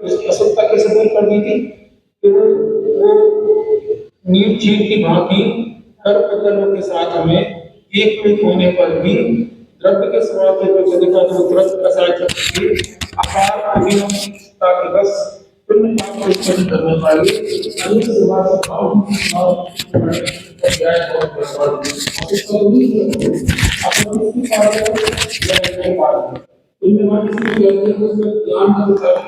उसकी असुरता कैसे दूर कर दी थी कि वो नीट चीट की भांति हर प्रकरणों के साथ में एक होने पर भी द्रव्य के स्वभाव के प्रति देखा तो द्रव्य का साथ के अपार अभिनवता के बस पुण्य पाप को उत्पन्न करने वाले अनेक सेवा स्वभाव और अध्याय बहुत बड़ा इसको भी अपन किसी कार्य या नहीं पाते इनमें मान लीजिए कि उसमें ज्ञान का विकास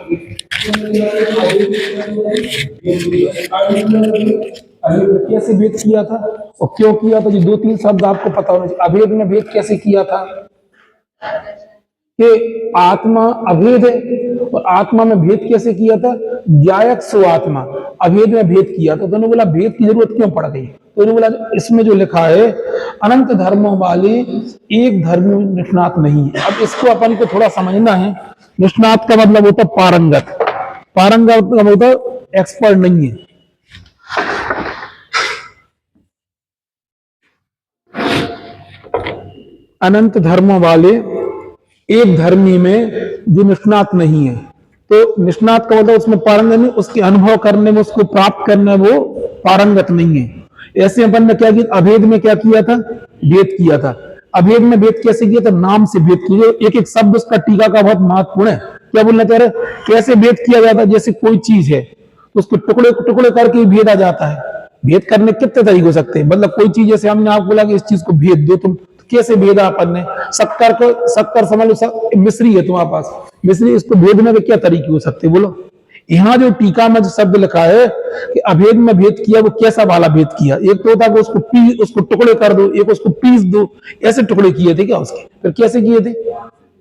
अभेद कैसे भेद किया था और क्यों किया था? जो दो तीन शब्द आपको पता होना चाहिए। अभेद में भेद कैसे किया था कि आत्मा अभेद है, और आत्मा में भेद कैसे किया था? ज्ञायक स्वात्मा अभेद में भेद किया। तो दोनों बोला भेद की जरूरत क्यों पड़ गई? तो उन्होंने बोला इसमें जो लिखा है अनंत धर्मों वाले एक धर्म निष्णात नहीं है। अब इसको अपन को थोड़ा समझना है। निष्णात का मतलब होता है पारंगत, पारंगत का मतलब एक्सपर्ट नहीं है। अनंत धर्मों वाले एक धर्मी में जो निष्णात नहीं है, तो निष्णात का मतलब उसमें पारंगत नहीं, उसके अनुभव करने में, उसको प्राप्त करने में वो पारंगत नहीं है। ऐसे अपन ने क्या किया? अभेद में क्या किया था? भेद किया था। अभेद में भेद कैसे किया था? नाम से भेद किया। एक एक शब्द उसका टीका का बहुत महत्वपूर्ण है। क्या बोलना चाह रहे? कैसे भेद किया जाता है? जैसे कोई चीज है तो उसको टुकड़े टुकड़े करके भेदा जाता है। भेद करने कितने तरीके हो सकते हैं? मतलब कोई चीज जैसे हमने आपको बोला कि इस चीज को भेद दो, तुम कैसे भेदा अपन ने? शक्कर को, शक्कर समझ लो मिश्री है तुम्हारे पास, मिश्री, इसको भेदने के क्या तरीके हो सकते? बोलो। यहाँ जो टीका में जो शब्द लिखा है कि अभेद में भेद किया, वो कैसा वाला भेद किया? एक तो होता है कि उसको टुकड़े कर दो, एक उसको पीस दो, ऐसे टुकड़े किए थे क्या उसके? फिर कैसे किए थे?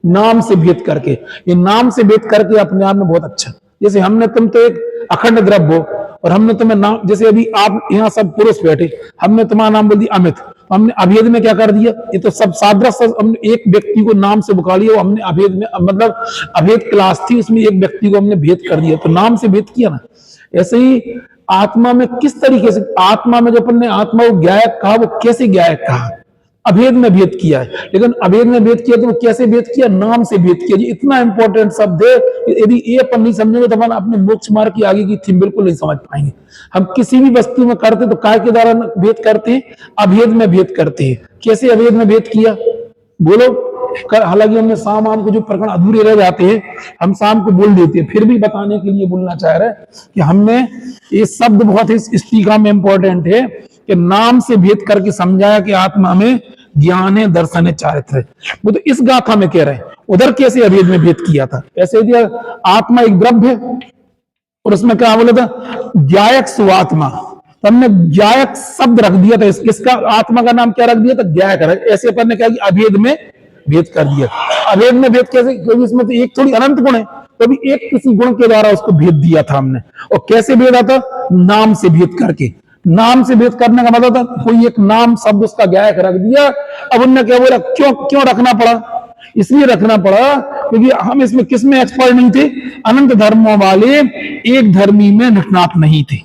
नाम से भेद करके। ये नाम से भेद करके अपने आप में बहुत अच्छा। जैसे हमने, तुम तो एक अखंड द्रव्य हो और हमने तुम्हें नाम, जैसे अभी आप यहाँ सब पुरुष बैठे, हमने तुम्हारा नाम बोल दिया अमित, तो हमने अभेद में क्या कर दिया? ये तो सब सादृश, हमने एक व्यक्ति को नाम से बुला लिया, हमने अभेद में, मतलब अभेद क्लास थी उसमें एक व्यक्ति को हमने भेद कर दिया, तो नाम से भेद किया ना। ऐसे ही आत्मा में किस तरीके से, आत्मा में जो अपन ने आत्मा को ज्ञायक कहा, वो कैसे ज्ञायक कहा? अभेद में भेद किया है। लेकिन अभेद में भेद किया तो वो कैसे भेद किया? नाम से भेद किया। ये इतना इंपॉर्टेंट शब्द है, यदि ये अपन नहीं समझेंगे तो अपन अपने मोक्ष मार्ग की आगे की थीम बिल्कुल नहीं समझ पाएंगे। हम किसी भी वस्तु में करते तो काय के द्वारा भेद करते हैं? अभेद में भेद करते हैं। कैसे अभेद में भेद किया? बोलो। हालांकि हमने शाम आम को जो प्रकरण अधूरे रह जाते हैं, हम शाम को बोल देते हैं, फिर भी बताने के लिए बोलना चाह रहे हैं कि हमने ये शब्द बहुत ही इस टीका में इंपॉर्टेंट है कि नाम से भेद करके समझाया कि आत्मा में ज्ञान है, दर्शन है, चारित्र है। वो तो इस गाथा में कह रहे हैं। उधर कैसे अभेद में भेद किया था? ऐसे दिया आत्मा एक द्रव्य है और उसमें क्या बोला था? ज्ञायक सुआत्मा। तो हमने ज्ञायक शब्द रख दिया था, इसका आत्मा का नाम क्या रख दिया था? ज्ञायक। ऐसे अपन ने क्या किया? अभेद में भेद कर दिया। अभेद में भेद कैसे? क्योंकि इसमें तो एक थोड़ी अनंत गुण है, तो भी एक किसी गुण के द्वारा उसको भेद दिया था हमने। और कैसे भेदा था? नाम से भेद करके। नाम से भेद करने का मतलब था कोई एक नाम शब्द उसका ज्ञायक रख दिया। अब उनने क्या बोला? क्यों रखना पड़ा? इसलिए रखना पड़ा क्योंकि हम इसमें किसमें एक्सपर्ट नहीं थे? अनंत धर्मों वाले एक धर्मी में निष्णात नहीं थे।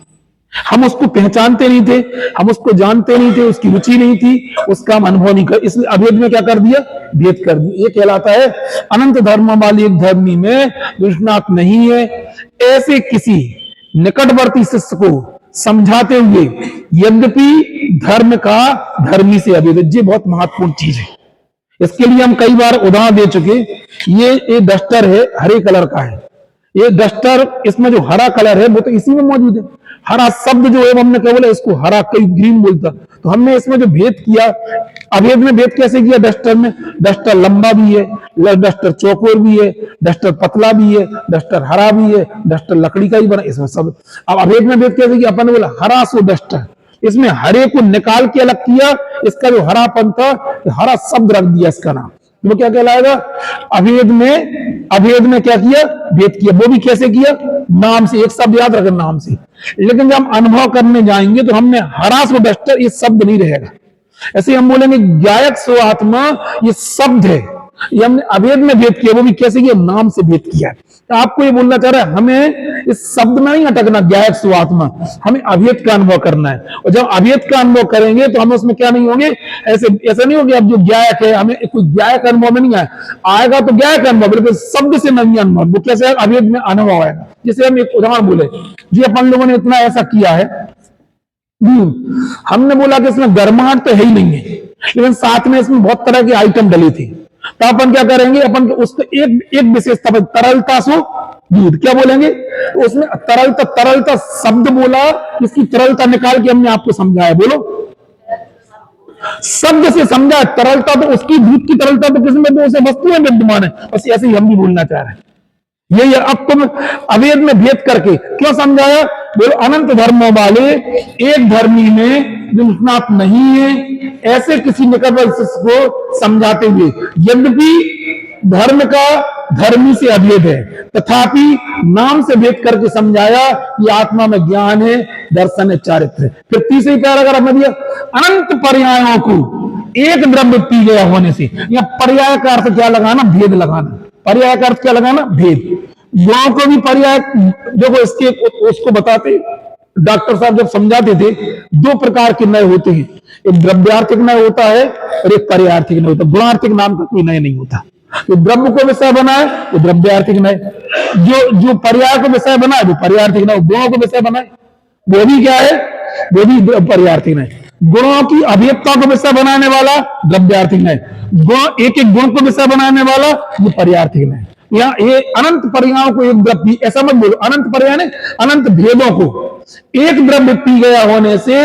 हम उसको पहचानते नहीं थे, हम उसको जानते नहीं थे, उसकी रुचि नहीं थी, उसका हम अनुभव नहीं कर, इसलिए अभेद में क्या कर दिया? भेद कर दिया। ये कहलाता है अनंत धर्म वाली एक धर्मी में निष्णात नहीं है। ऐसे किसी निकटवर्ती शिष्य को समझाते हुए, यद्यपि धर्म का धर्मी से अभेद, ये बहुत महत्वपूर्ण चीज है। इसके लिए हम कई बार उदाहरण दे चुके। ये डस्टर है, हरे कलर का है। ये डस्टर, इसमें जो हरा कलर है वो तो इसी में मौजूद है। हरा शब्द जो है हमने क्या बोला? इसको हरा, कई ग्रीन बोलता। तो हमने इसमें जो भेद किया, अभेद में भेद कैसे किया? डस्टर में, डस्टर लंबा भी है, डस्टर चौकोर भी है, डस्टर पतला भी है, डस्टर हरा भी है, डस्टर लकड़ी का ही बना, इसमें सब। अब अभेद में भेद कैसे किया? अपन ने बोला हरा सो डस्टर, इसमें हरे को निकाल के अलग किया, इसका जो हरापन था हरा शब्द रख दिया इसका नाम। वो क्या कहलाएगा? अभेद में क्या किया? भेद किया। वो भी कैसे किया? नाम से। एक शब्द याद रखना, नाम से। लेकिन जब हम अनुभव करने जाएंगे तो हमने हरा सो डस्टर, ये शब्द नहीं रहेगा। ऐसे हम बोलेंगे ज्ञायक सो आत्मा, ये शब्द है। ये हमने अभेद में भेद किया। वो भी कैसे किया? नाम से भेद किया। आपको ये बोलना चाह रहा है हमें इस शब्द में नहीं अटकना, ज्ञायक स्वात्मा, हमें अभेद का अनुभव करना है। और जब अभेद का अनुभव करेंगे तो हम उसमें क्या नहीं होंगे, ऐसे ऐसा नहीं होगा अब जो ज्ञायक है हमें कोई ज्ञायक अनुभव में नहीं आएगा तो ज्ञायक अनुभव, बिल्कुल शब्द से नहीं अनुभव, वो कैसे है, अभेद में अनुभव आएगा। जैसे हम एक उदाहरण बोले, जी अपन लोगों ने इतना ऐसा किया है, हमने बोला कि इसमें गर्माहट तो है ही नहीं है, लेकिन साथ में इसमें बहुत तरह के आइटम डले थे, तो अपन क्या करेंगे, अपन उसको एक विशेषता, तरलता सो दूध, क्या बोलेंगे, तो उसमें तरलता, तरलता शब्द बोला, इसकी तरलता निकाल के हमने आपको समझाया, बोलो शब्द से समझा, तरलता तो उसकी, दूध की तरलता तो किसमें, तो उसे वस्तु में विद्यमान है, बस ऐसे ही हम भी बोलना चाह रहे हैं। यही अब तुम अवेद में भेद करके क्यों समझाया, बोलो अनंत धर्मों वाले एक धर्मी में जो निष्णात नहीं है, ऐसे किसी निकटवर्ती को समझाते हुए, यद्यपि धर्म का धर्मी से अभेद है, तथापि नाम से भेद करके समझाया कि आत्मा में ज्ञान है, दर्शन है, चारित्र है। फिर तीसरी पैराग्राफ में दिया, अनंत पर्यायों को एक द्रव्य पी गया होने से, या पर्याय का अर्थ क्या लगाना, भेद लगाना, पर्याय का अर्थ क्या लगाना, भेद। गुणों को भी पर्याय, देखो इसके उसको बताते डॉक्टर साहब जब समझाते थे, दो प्रकार के नय होते हैं, एक द्रव्यार्थिक नय होता है और एक पर्यायार्थिक नय होता है। गुणार्थिक नाम का कोई नय नहीं होता। जो द्रव्य को विषय बनाए वो द्रव्यार्थिक नय, जो पर्याय को विषय बनाए वो पर्यायार्थिक नय, गुणों को विषय बनाए वो भी क्या है, वो भी पर्यायार्थिक नय। गुणों की अभिव्यक्ता को विषय बनाने वाला द्रव्यार्थिक नय, गुण एक एक गुण को विषय बनाने वाला ये पर्यायार्थिक नय। यहाँ ये अनंत पर्यायों को एक द्रव्य, ऐसा मत बोलो, अनंत पर्याय ने अनंत भेदों को एक द्रव्य पी गया होने से,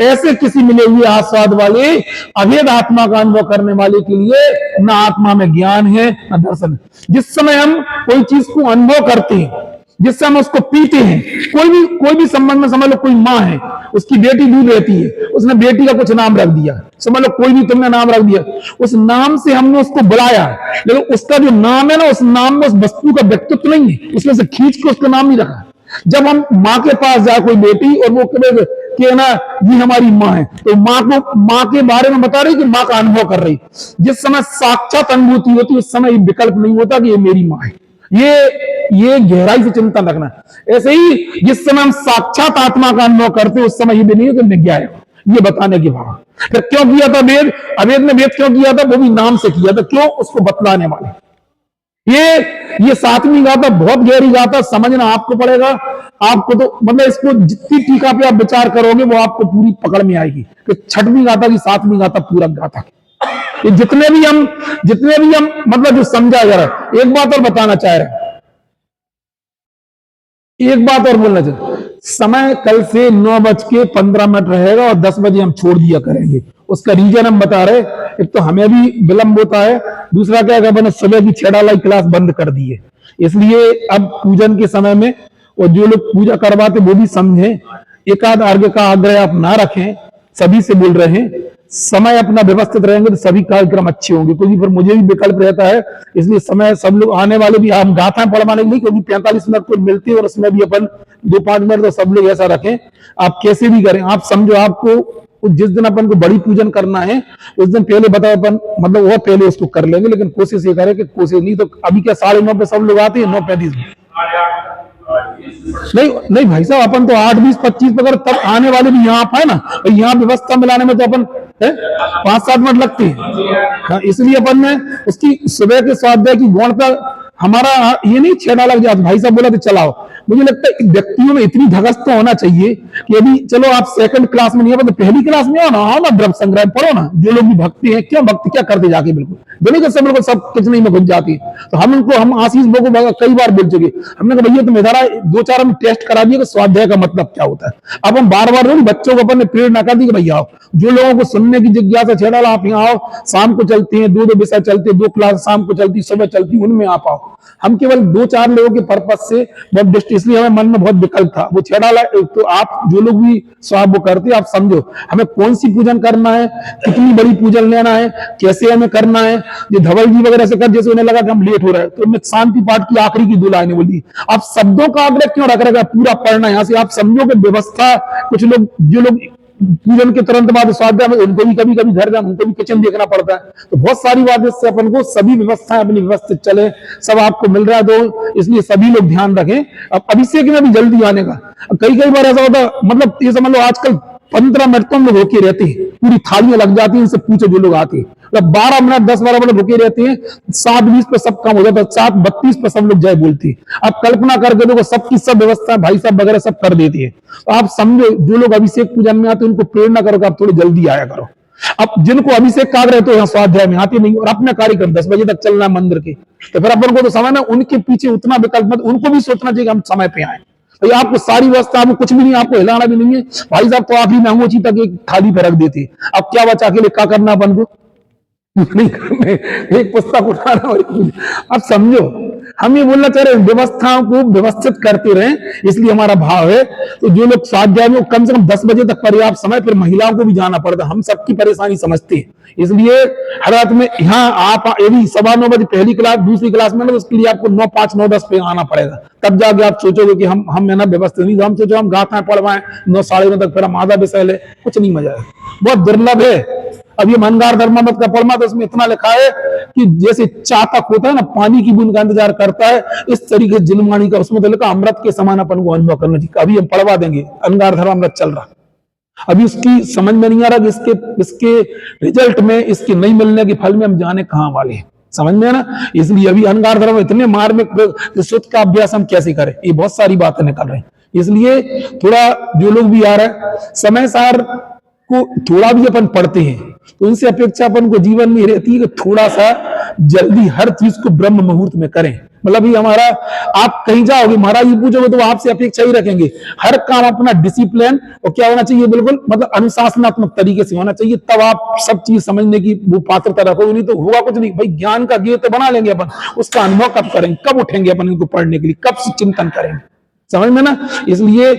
ऐसे किसी मिले हुए आस्वाद वाले अभेद आत्मा का अनुभव करने वाले के लिए न आत्मा में ज्ञान है न दर्शन है। जिस समय हम कोई चीज को अनुभव करते हैं, जिस समय उसको पीते हैं, कोई भी संबंध में, समझ लो कोई माँ है, उसकी बेटी दूध रहती है, उसने बेटी का कुछ नाम रख दिया, समझ लो कोई भी तुमने नाम रख दिया, उस नाम से हमने उसको बुलाया, लेकिन उसका जो नाम है ना, उस नाम में उस वस्तु का व्यक्तित्व नहीं है, उसमें से खींच के उसका नाम नहीं रखा। जब हम माँ के पास जाए कोई बेटी और वो कि ना ये हमारी माँ है, तो माँ के बारे में बता रही कि माँ का अनुभव कर रही, जिस समय साक्षात अनुभूति होती उस समय विकल्प नहीं होता कि ये मेरी माँ है। ये गहराई से चिंतन रखना। ऐसे ही जिस समय हम साक्षात आत्मा का अनुभव करते उस समय ये भी नहीं है कि ज्ञान है, ये बताने की भाव। फिर क्यों किया था वेद, अवेद में वेद क्यों किया था, वो भी नाम से किया था, क्यों, उसको बतलाने वाले। ये सातवीं गाथा बहुत गहरी गाथा, समझना आपको पड़ेगा। आपको तो मतलब इसको जितनी टीका पे आप विचार करोगे वो आपको पूरी पकड़ में आएगी कि छठवीं गाथा की सातवीं गाथा पूरा गाथा। ये जितने भी हम मतलब जो समझा जा रहा है। एक बात और बताना चाह रहे हैं, एक बात और बोलना चाह, समय कल से 9:15 रहेगा और 10 बजे हम छोड़ दिया करेंगे। उसका रीजन हम बता रहे, एक तो हमें भी विलंब होता है, दूसरा क्या है, मैंने सुबह की 6 वाली क्लास बंद कर दी है, इसलिए अब पूजन के समय में और जो लोग पूजा करवाते वो भी समझें, एक आध आगे का आग्रह आप ना रखें, सभी से बोल रहे हैं, समय अपना व्यवस्थित रहेंगे तो सभी कार्यक्रम अच्छे होंगे, क्योंकि फिर मुझे भी विकल्प रहता है, इसलिए समय सब लोग आने वाले भी हम गाथा पढ़वाने नहीं, क्योंकि 45 मिनट को मिलती है और उसमें भी अपन 2-5 मिनट तो सब लोग ऐसा रखें। आप कैसे भी करें, आप समझो आपको जिस दिन अपन को बड़ी पूजन करना है उस दिन पहले बताओ अपन, मतलब वो पहले उसको कर लेंगे, लेकिन कोशिश ये करें कि कोशिश नहीं तो अभी क्या 9:30 पे सब लोग आते हैं, 9:35 में नहीं भाई साहब, अपन तो 8:20-25 पे अगर तब आने वाले भी यहाँ पाए ना, और यहाँ व्यवस्था मिलाने में तो अपन 5-7 मिनट लगते हैं। हाँ, इसलिए अपन ने उसकी सुबह के स्वाध्याय की गौण पर हमारा ये नहीं छेड़ा लग जाता। भाई साहब बोला तो चलाओ, मुझे लगता है व्यक्तियों में इतनी धगस तो होना चाहिए कि अभी चलो आप सेकंड क्लास में नहीं है तो पहली क्लास में आओ ना द्रव्य संग्रह पढ़ो ना। जो लोग भी भक्ति है, क्यों भक्ति क्या करते जाके, बिल्कुल बिल्कुल सब कुछ नहीं में घुस जाती। तो हम आशीष को कई बार बोल चुके, हमने कहा भैया तुम इधर 2-4 हम टेस्ट करा दिए कि स्वाध्याय का मतलब क्या होता है। अब हम बार बार बच्चों को अपन ने प्रेरणा कर दी कि भैया आओ, जो लोगों को सुनने की जिज्ञासा छेड़ा आप यहाँ आओ, शाम को चलती है 2 विषय चलते, 2 क्लास शाम को चलती, सुबह चलती, उनमें आप आओ। हम केवल 2-4 लोगों के पर्पज से बहुत दृष्टि, इसलिए हमें मन में बहुत विकल्प था वो छेड़ा। तो आप जो लोग भी स्वाब वो करते आप समझो हमें कौन सी पूजन करना है, कितनी बड़ी पूजन लेना है, कैसे हमें करना है। जो धवल जी वगैरह से कर, जैसे उन्हें लगा कि हम लेट हो रहे हैं तो मैं शांति पाठ की आखिरी की 2 लाइनें बोली। आप शब्दों का आग्रह क्यों रख रहे, पूरा पढ़ना, यहाँ से आप समझो कि व्यवस्था, कुछ लोग जो लोग पूजन के तुरंत बाद स्वाध्याय में उनको भी कभी कभी घर जाना, उनको भी किचन देखना पड़ता है। तो बहुत सारी बात इससे अपन को सभी व्यवस्थाएं अपनी व्यवस्थित चले, सब आपको मिल रहा है तो इसलिए सभी लोग ध्यान रखें। अब अभिषेक में भी जल्दी आने का, कई कई बार ऐसा होता है, मतलब ये समझ लो आजकल 15 मिनट तो हम लोग होके रहते हैं, पूरी थालियां लग जाती हैं, इनसे पूछो जो लोग आते हैं, मतलब 12 मिनट 10-12 मिनट रुके रहते हैं, 7:20 पे सब काम हो जाता है, 7:32 पे सब लोग जय बोलते हैं। आप कल्पना करके देखो, सबकी सब व्यवस्था भाई साहब वगैरह सब कर देती है। तो आप समझो जो लोग अभिषेक पूजन में आते हैं उनको प्रेरणा करो कि आप थोड़ी जल्दी आया करो। अब जिनको अभिषेक का आग्रह है तो यहाँ स्वाध्याय में आते नहीं, और अपना कार्यक्रम 10 बजे तक चलना है मंदिर के, तो फिर अपन को तो समय ना उनके पीछे उतना विकल्प मत, उनको भी सोचना चाहिए कि हम समय पे आए। भाई आपको सारी व्यवस्था, आपको कुछ भी नहीं, आपको हिलाना भी नहीं है भाई साहब, तो आप ही मैंगोची तक एक थाली पे रख देते। अब क्या बचा के लिए क्या करना अपन को, नहीं करने, एक पुस्तक उठाना और अब समझो हम ये बोलना चाह रहे हैं व्यवस्थाओं को व्यवस्थित करते रहें, इसलिए हमारा भाव है। तो जो लोग स्वाध्याय में कम से कम 10 बजे तक पर्याप्त समय, फिर महिलाओं को भी जाना पड़ता है, हम सबकी परेशानी समझते हैं, इसलिए हर रात में यहाँ आप यदि 9:15 बजे पहली क्लास दूसरी क्लास में ना, तो उसके लिए आपको 9:05 9:10 पे आना पड़ेगा, तब जाके आप सोचोगे कि हम है ना व्यवस्थित नहीं, हम सोचो हम गाथा पढ़वाएं 9 साढ़े 9 तक, फिर हम आधा विषय ले, कुछ नहीं मजा है, बहुत दुर्लभ है। अब ये मनगार धर्मामत का पढ़ना, तो इसमें इतना लिखा है कि जैसे चातक होता है ना, पानी की बूंद का इंतजार करता है, इस तरीके से जिनवाणी का उसमें तो लिखा अमृत के समान अपन को अनुभव करना चाहिए। अभी हम पढ़वा देंगे, अनगार धर्मामृत चल रहा, अभी उसकी समझ में नहीं आ रहा कि इसके रिजल्ट में, इसके नहीं मिलने के फल में हम जाने कहां वाले हैं, समझ में ना। इसलिए अभी अनगार धर्म इतने मार्मिक शुद्ध का अभ्यास हम कैसे करें, ये बहुत सारी बातें निकल रही, इसलिए थोड़ा जो लोग भी आ रहे हैं समय सार को थोड़ा भी अपन पढ़ते हैं, तो उनसे अपेक्षा अपन को जीवन में रहती है कि थोड़ा सा जल्दी हर चीज को ब्रह्म मुहूर्त में करें। मतलब ये हमारा, आप कहीं जाओगे महाराज जी पूछोगे तो आपसे अपेक्षा ही रखेंगे, हर काम अपना डिसिप्लिन और क्या होना चाहिए, बिल्कुल मतलब अनुशासनात्मक तरीके से होना चाहिए, तब आप सब चीज समझने की वो पात्रता रखोगे, नहीं तो होगा कुछ नहीं। भाई ज्ञान का गेट बना लेंगे अपन, उसका अनुभव कब करेंगे, कब उठेंगे अपन इनको पढ़ने के लिए, कब चिंतन करेंगे, समझ में ना। इसलिए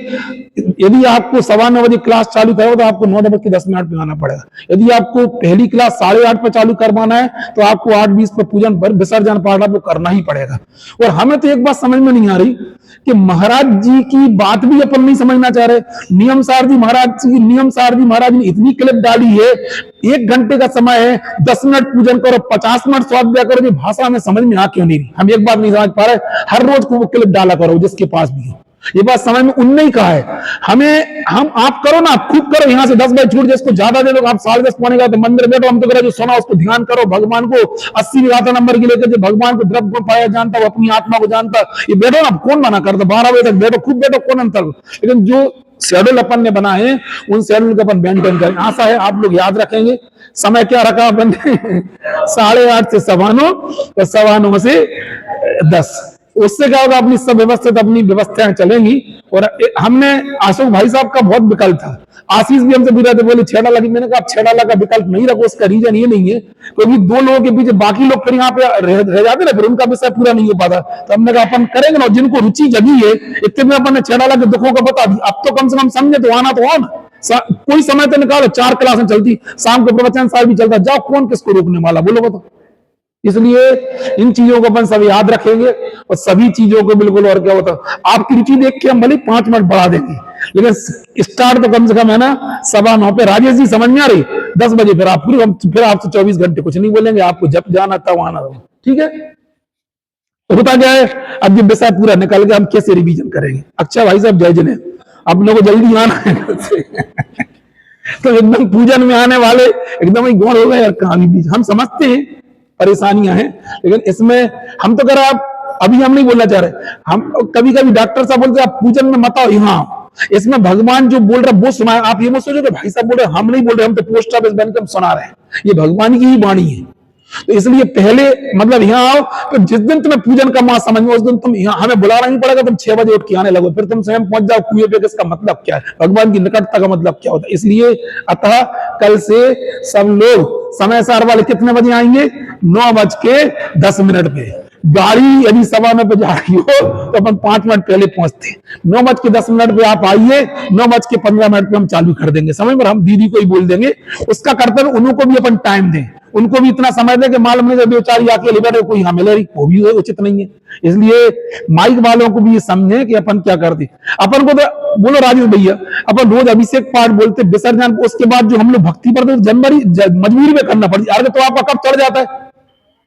यदि आपको 9:15 बजे क्लास चालू करो तो आपको 9:10 पे आना पड़ेगा। यदि आपको पहली क्लास 8:30 पे चालू करवाना है तो आपको 8:20 पे पूजन पर विसर्जन पाठ आपको करना ही पड़ेगा। और हमें तो एक बात समझ में नहीं आ रही कि महाराज जी की बात भी अपन नहीं समझना चाह रहे। नियम सार जी महाराज ने इतनी क्लिप डाली है, 1 घंटे का समय है, 10 मिनट पूजन करो, 50 मिनट स्वाध्याय करो, भाषा में समझ में आ क्यों नहीं रही, हम एक बात नहीं समझ पा रहे। हर रोज को वो क्लिप डाला करो जिसके पास भी हो, ये बात समझ में उनने ही कहा है हमें, आप करो ना, आप खूब करो, यहां से 10 बजे छूट, जिसको ज्यादा दे दो, आप 10:30 पौने का तो मंदिर बैठो, हम तो कह रहे जो सुना उसको ध्यान करो, भगवान को 80 गाथा नंबर की लेकर, जो भगवान को द्रव्य को पाया जानता, वो अपनी आत्मा को जानता, ये बैठो ना, कौन मना करता, 12 बजे तक बैठो, खूब बैठो, कौन अंतर। लेकिन जो शेड्यूल अपन ने बनाए हैं उन शेड्यूल को अपन मेंटेन करें, आशा है आप लोग याद रखेंगे। समय क्या रखा अपन ने 8:30 से 9:15 और 9:15 से 10, उससे क्या होगा, अपनी सब व्यवस्थित अपनी व्यवस्थाएं चलेंगी। और हमने अशोक भाई साहब का बहुत विकल्प था, आशीष भी हमसे पूछा थे, बोले 6 डाला की, मैंने कहा आप 6 डाला का विकल्प नहीं रखो, उसका रीजन ये नहीं है क्योंकि 2 लोगों के पीछे बाकी लोग फिर यहाँ पे रह जाते ना, फिर उनका विषय पूरा नहीं हो पाता। तो हमने कहा अपन करेंगे ना, जिनको रुचि जगी है, इतने में अपन ने 6 डाला के दुखों को बता दी, अब तो कम से कम समझे, तो आना तो आओ ना, कोई समय तो निकालो, 4 क्लासें चलती, शाम को प्रवचन साहब भी चलता, जाओ, कौन किसको रोकने वाला, बोलो बताओ। इसलिए इन चीजों को अपन सब याद रखेंगे और सभी चीजों को बिल्कुल, और क्या होता आपकी रुचि देख के हम भले 5 मिनट बढ़ा देंगे, लेकिन स्टार्ट तो कम से कम है ना 9:15 पे। राजेश जी समझ में आ रही, 10 बजे फिर आप फिर आपसे 24 घंटे कुछ नहीं बोलेंगे, आपको जब जाना तब आना, ठीक है। तो होता क्या है, अब जब विषय पूरा निकल गया, हम कैसे रिवीजन करेंगे। अच्छा भाई साहब जय जने, अपने को जल्दी आना है तो एकदम पूजन में आने वाले एकदम ही गौर हो गए, और कहानी बीच हम समझते हैं परेशानियां हैं, लेकिन इसमें हम तो कह रहे अभी हम नहीं बोलना चाह रहे, हम कभी कभी डॉक्टर साहब बोलते आप पूजन में मत आओ, यहाँ इसमें भगवान जो बोल रहा है वो सुना। आप ये मत सोचो कि भाई साहब बोल रहे हम नहीं बोल रहे, हम तो पोस्ट ऑफिस बन के हम सुना रहे हैं, ये भगवान की ही वाणी है। तो इसलिए पहले मतलब यहाँ आओ, तो जिस दिन तुम्हें पूजन का मां समझ में, उस दिन तुम यहाँ हमें बुलाना नहीं पड़ेगा, तुम 6 बजे उठ के आने लगो, फिर तुम स्वयं पहुंच जाओ कुएं पे, इसका मतलब क्या है, भगवान की निकटता का मतलब क्या होता है। इसलिए अतः कल से सब लोग समय सार वाले कितने बजे आएंगे, 9:10 पे। गाड़ी यदि 9:15 पे जा रही हो तो अपन 5 मिनट पहले पहुंचते, 9:10 पे आप आइए, 9:15 पे हम चालू कर देंगे। समय पर हम दीदी को ही बोल देंगे, उसका कर्तव्य उन्हों को भी अपन टाइम दें, उनको भी इतना समझ दे कि मालूम नहीं बेचारी अकेले बैठे कोई यहाँ मिले रही, वो भी उचित नहीं है। इसलिए माइक वालों को भी ये समझे कि अपन क्या करते, अपन को तो बोलो राजेश भैया, अपन रोज अभिषेक पाठ बोलते विसर्जन, उसके बाद जो हम लोग भक्ति करते जनवरी मजबूरी में करना पड़ती है। अरे तो आपका कब चढ़ जाता है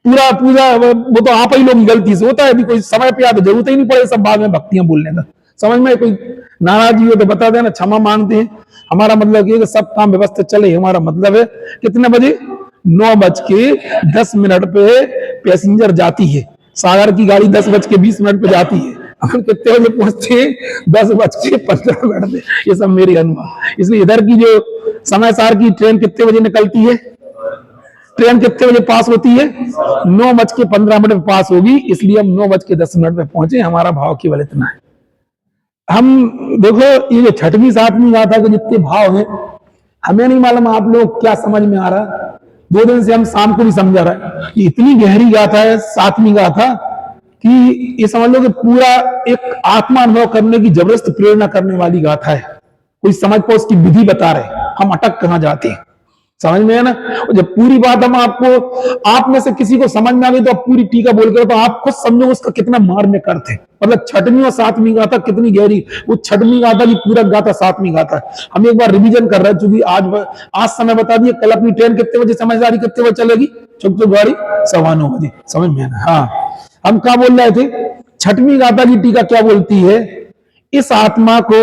पूरा पूजा, वो तो आप ही लोग की गलती से होता है। अभी कोई समय पे आता जरूरत ही नहीं पड़े सब बाद में भक्तियां बोलने का। समझ में कोई नाराजगी हो तो बता देना, क्षमा मांगते हैं। हमारा मतलब ये कि सब काम व्यवस्थित चले, हमारा मतलब है। कितने बजे? 9:10 पे पैसेंजर जाती है, सागर की गाड़ी 10:20 पे जाती है। हम कितने बजे पहुंचते हैं? 10:15 पे। ये सब मेरी अनुभव। इसलिए इधर की जो समय सार की ट्रेन कितने बजे निकलती है, ट्रेन कितने बजे पास होती है? 9:15 पे पास होगी। इसलिए हम 9:10 पे पहुंचे। हमारा भाव केवल इतना है। हम देखो ये जो 6वीं 7वीं गाथा के जितने भाव हैं, हमें नहीं मालूम आप लोग क्या समझ में आ रहा है। 2 दिन से हम शाम को भी समझा रहा है कि इतनी गहरी गाथा है 7वीं गाथा कि ये समझ लो कि पूरा एक आत्मा अनुभव करने की जबरदस्त प्रेरणा करने वाली गाथा है। कोई समझ पाओ उसकी विधि बता रहे, हम अटक कहां जाते हैं। समझ में है ना? जब पूरी बात हम आपको, आप में से किसी को समझ में आ गई तो आप पूरी टीका बोल के तो आप खुद समझो उसका कितना मार्मिक अर्थ है। मतलब 6वीं और 7वीं गाथा कितनी गहरी, वो 6वीं गाथा की पूरा गाथा 7वीं गाथा। हम एक बार रिवीजन कर रहे हैं, चूंकि आज समय बता दिए, कल अपनी ट्रेन कितने बजे समझदारी कितने बजे चलेगी? चुप चुप गाड़ी 9:15 बजे। समझ में है ना? हाँ, हम क्या बोल रहे थे? 6वीं गाथा की टीका क्या बोलती है? इस आत्मा को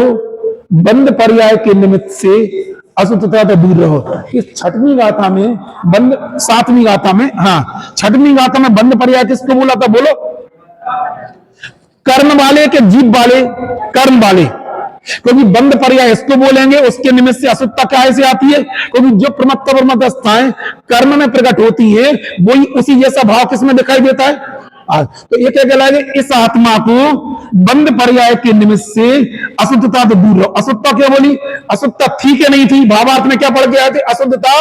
बंद पर्याय के निमित्त से अशुद्धता से दूर रहो। इस 6वीं गाथा में बंद, 7वीं गाथा में, हाँ 6वीं गाथा में बंद पर्याय किसको बोला था? बोलो। कर्म वाले के जीव वाले, कर्म वाले, क्योंकि बंद पर्याय इसको बोलेंगे, उसके निमित्त से अशुद्धता क्या से आती है? क्योंकि जो प्रमत्त परमतस्थाएं कर्म में प्रकट होती है वही उसी जैसा भाव किसमें दिखाई देता है? तो ये क्या कहलाएगा? इस आत्मा को बंद पर्याय के निमित्त से अशुद्धता से दूर रहो। अशुद्धता क्या बोली? अशुद्धता थी कि नहीं थी? भावार्थ में क्या पढ़ के आए थे? अशुद्धता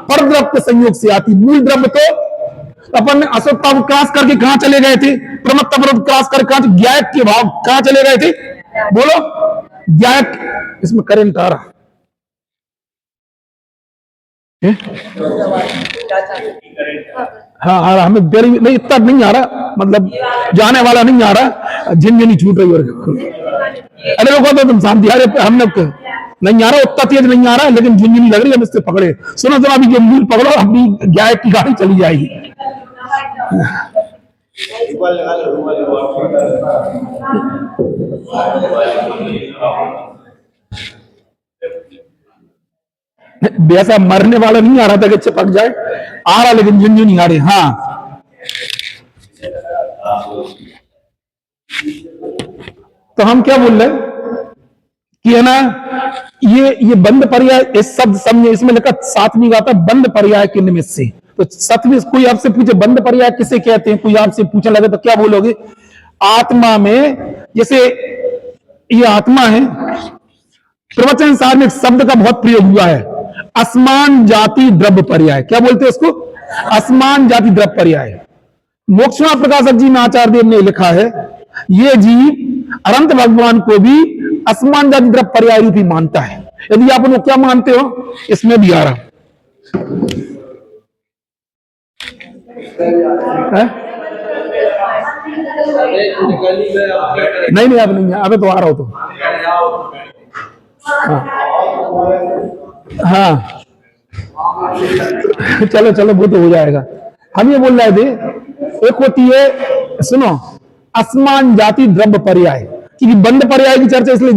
पर द्रव्य के संयोग से आती, मूल द्रव्य तो अपन ने अशुद्धता को क्रॉस करके कहां चले गए थे? प्रमत्त पर क्रॉस करके कहां? ज्ञायक के भाव कहां चले गए थे? बोलो। ज्ञायक, इसमें करंट आ रहा है? हाँ आ रहा, हमें देरी नहीं, इतना नहीं आ रहा, मतलब जाने वाला नहीं आ रहा, झिनझिनी छूट रही। और अरे रुको तो तुम शांति, अरे हमने नहीं आ रहा, उतना तेज नहीं आ रहा, लेकिन झिनझिनी लग रही है, हम इससे पकड़े। सुनो जरा, अभी जो मूल पकड़ो, अपनी गाय की गाड़ी चली जाएगी। वैसा मरने वाला नहीं आ रहा था कि चिपक जाए, आ रहा लेकिन झुंझुनी आ रही। हाँ, तो हम क्या बोल रहे कि है ना, ये बंद पर्याय, इस शब्द समझे, इसमें लिखा 7वीं गाथा बंद पर्याय के निमित्त से। तो 7वीं, कोई आपसे पूछे बंद पर्याय किसे कहते हैं, कोई आपसे पूछने लगे तो क्या बोलोगे? आत्मा में, जैसे ये आत्मा है, प्रवचन सार में शब्द का बहुत प्रयोग हुआ है, असमान जाति द्रव्य पर्याय। क्या बोलते हैं उसको? असमान जाति द्रव्य पर्याय। मोक्षमा प्रकाशक जी में आचार्य देव ने लिखा है, ये जीव अनंत भगवान को भी असमान जाति द्रव्य पर्याय रूपी मानता है। यदि आप उनको क्या मानते हो? इसमें भी आ रहा है? नहीं, अब नहीं है, अबे तो आ रहा हो तो। हाँ चलो चलो, वो तो हो जाएगा। हम ये बोल रहे थे, एक होती है, सुनो, असमान जाति द्रव्य पर्याय, क्योंकि बंद पर्याय की चर्चा इसलिए